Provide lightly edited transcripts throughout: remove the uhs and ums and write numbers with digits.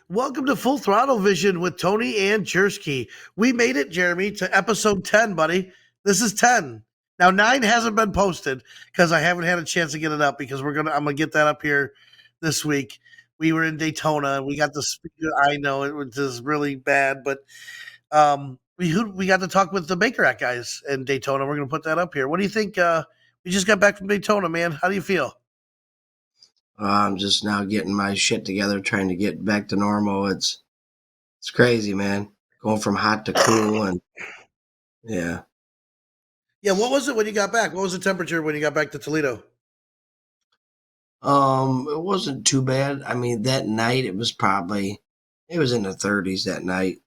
Welcome to Full Throttle Vision with Tony and Jersky. We made it, Jeremy, to episode 10, buddy. This is 10. Now 9 hasn't been posted because I haven't had a chance to get it up because I'm gonna get that up here this week. We were in Daytona. We got the speaker. I know it was just really bad, but we got to talk with the Baker Act guys in Daytona. We're gonna put that up here. What do you think? We just got back from Daytona, man. How do you feel? I'm just now getting my shit together, trying to get back to normal. It's crazy, man. Going from hot to cool, and yeah. Yeah, what was it when you got back? What was the temperature when you got back to Toledo? It wasn't too bad. I mean, that night it was in the 30s that night,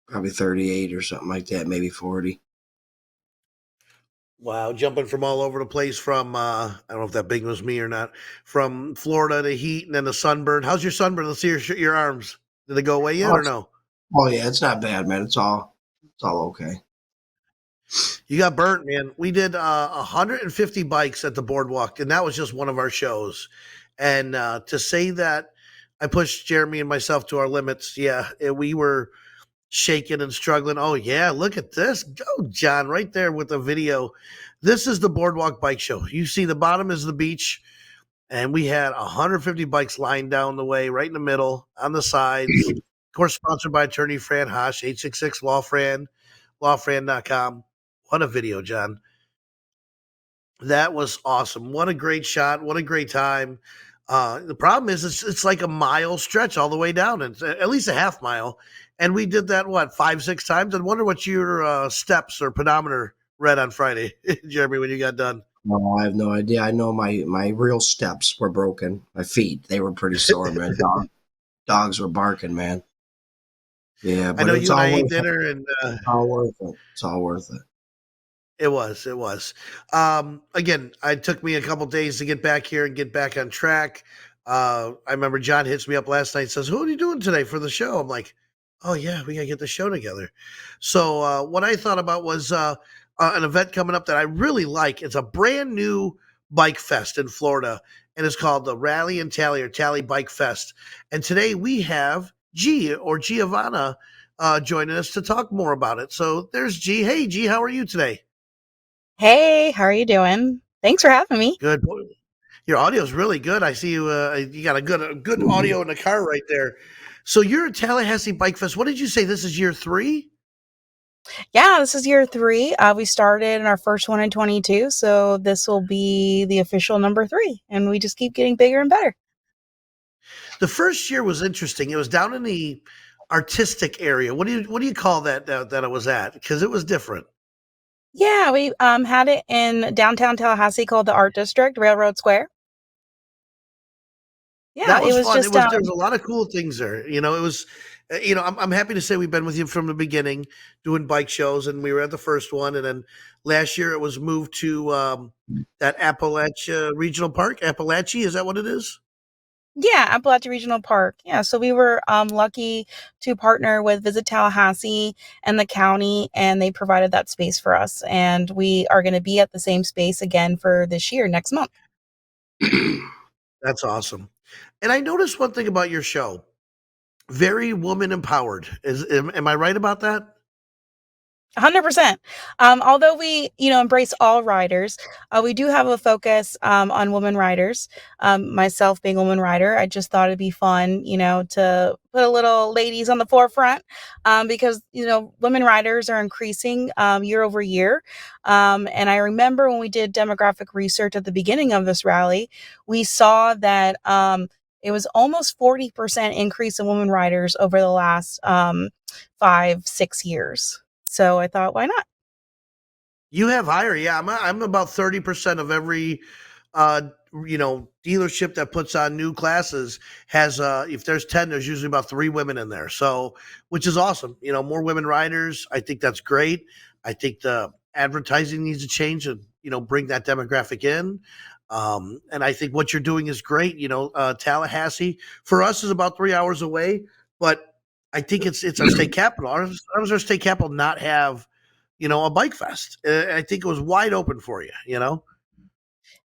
probably 38 or something like that, maybe 40. Wow, jumping from all over the place from I don't know if that big was me or not. From Florida to heat and then the sunburn. How's your sunburn? Let's see your arms. Did they go away yet Oh, or no? oh yeah, it's not bad, man. It's all okay. You got burnt, man. We did 150 bikes at the boardwalk, and that was just one of our shows. And to say that I pushed Jeremy and myself to our limits, yeah, we were shaking and struggling. Oh yeah, look at this. Go, John, right there with the video. This is the boardwalk bike show. You see the bottom is the beach, and we had 150 bikes lined down the way, right in the middle, on the sides. Of course, sponsored by attorney Fran Hosh, 866 Law Fran, lawfran.com. What a video, John. That was awesome. What a great shot. What a great time. The problem is it's like a mile stretch all the way down. It's at least a half mile. And we did that, what, 5, 6 times? I wonder what your steps or pedometer read on Friday, Jeremy, when you got done. No, I have no idea. I know my real steps were broken. My feet, they were pretty sore, man. Dogs were barking, man. Yeah, I but know it's you and I all ate worth it. dinner, and All worth it. It's all worth it. it was. It was. Again, it took me a couple days to get back here and get back on track. I remember John hits me up last night and says, "Who are you doing today for the show?" I'm like, "Oh yeah, we gotta get the show together." So what I thought about was an event coming up that I really like. It's a brand new bike fest in Florida, and it's called the Rally and Tally or Tally Bike Fest. And today we have G or Giovanna joining us to talk more about it. So there's G. Hey G, how are you today? Hey, how are you doing? Thanks for having me. Good. Your audio is really good. I see you. You got a good audio in the car right there. So you're at Tallahassee Bike Fest. What did you say? This is year 3. Yeah, this is year 3. We started in our first one in 22, so this will be the official number 3, and we just keep getting bigger and better. The first year was interesting. It was down in the artistic area. What do you call that it was at? Because it was different. Yeah, we had it in downtown Tallahassee called the Art District, Railroad Square. Yeah, That it was was fun. just There was a lot of cool things there. It was, I'm happy to say we've been with you from the beginning doing bike shows, and we were at the first one, and then last year it was moved to that Appalachia Regional Park. Appalachia, is that what it is? yeah, Appalachia Regional Park. Yeah, so we were lucky to partner with Visit Tallahassee and the county, and they provided that space for us. And we are going to be at the same space again for this year, next month. That's awesome. And I noticed one thing about your show. Very woman empowered. Am I right about that? 100%. Although we, embrace all riders, we do have a focus on women riders. Myself being a woman rider, I just thought it'd be fun, to put a little ladies on the forefront because, women riders are increasing year over year. And I remember when we did demographic research at the beginning of this rally, we saw that it was almost 40% increase in women riders over the last 5, 6 years. So I thought, why not? You have higher, yeah. I'm about 30% of every uh dealership that puts on new classes has if there's 10, there's usually about 3 women in there. So which is awesome. More women riders. I think that's great. I think the advertising needs to change and bring that demographic in. And I think what you're doing is great. Tallahassee for us is about 3 hours away, but I think it's our state capital. Our state capital not have a bike fest. I think it was wide open for you.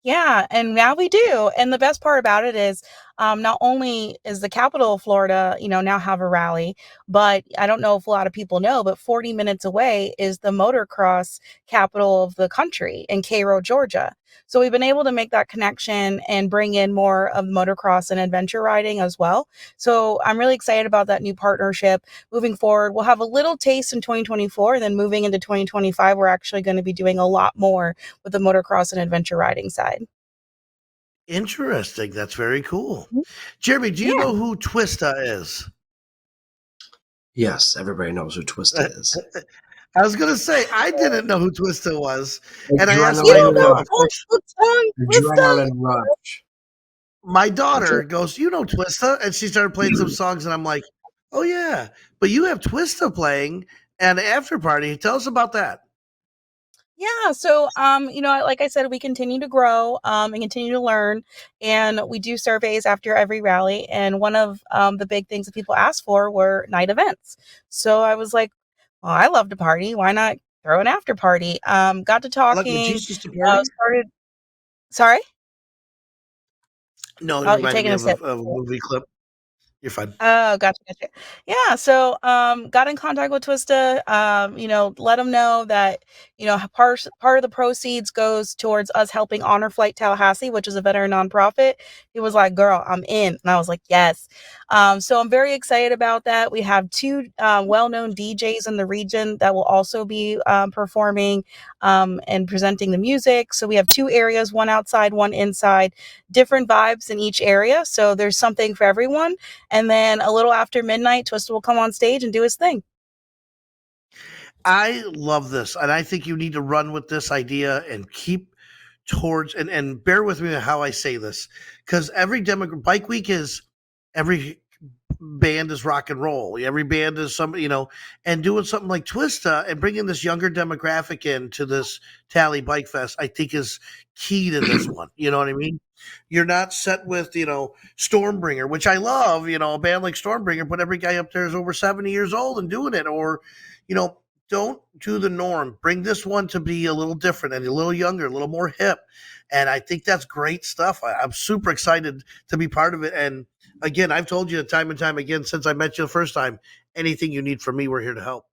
Yeah, and now we do. And the best part about it is not only is the capital of Florida, now have a rally, but I don't know if a lot of people know, but 40 minutes away is the motocross capital of the country in Cairo, Georgia. So we've been able to make that connection and bring in more of motocross and adventure riding as well. So I'm really excited about that new partnership moving forward. We'll have a little taste in 2024, and then moving into 2025, we're actually going to be doing a lot more with the motocross and adventure riding side. Interesting. That's very cool. Mhm. Jeremy, do you Yeah. know who Twista is? Yes, everybody knows who Twista is. I was gonna say I didn't know who Twista was, and I asked You my, don't know of course, the song Twista? Adrenaline Rush. my That's daughter it. goes, "You know Twista," and she started playing some songs, and I'm like, "Oh yeah, but you have Twista playing and after party. Tell us about that." Yeah, so like I said, we continue to grow and continue to learn, and we do surveys after every rally. And one of the big things that people asked for were night events. So I was like, well, I love to party. Why not throw an after party? Got to Like with talking. Jesus to party? Started. Sorry. No, it Oh, you're reminded me taking a of sip. a movie clip. You're fine. Oh, gotcha. Yeah, so got in contact with Twista, let them know that, part of the proceeds goes towards us helping Honor Flight Tallahassee, which is a veteran nonprofit. He was like, "Girl, I'm in." And I was like, "Yes." So I'm very excited about that. We have two well-known DJs in the region that will also be performing and presenting the music. So we have two areas, one outside, one inside, different vibes in each area. So there's something for everyone. And then a little after midnight, Twista will come on stage and do his thing. I love this, and I think you need to run with this idea and keep towards and bear with me how I say this, because every bike week is every band is rock and roll. Every band is somebody, and doing something like Twista and bringing this younger demographic into this Tally Bike Fest, I think is key to this one. You know what I mean? You're not set with, Stormbringer, which I love, a band like Stormbringer, but every guy up there is over 70 years old and doing it. Or, you know, don't do the norm. Bring this one to be a little different and a little younger, a little more hip. And I think that's great stuff. I'm super excited to be part of it. And again, I've told you time and time again since I met you the first time, anything you need from me, we're here to help.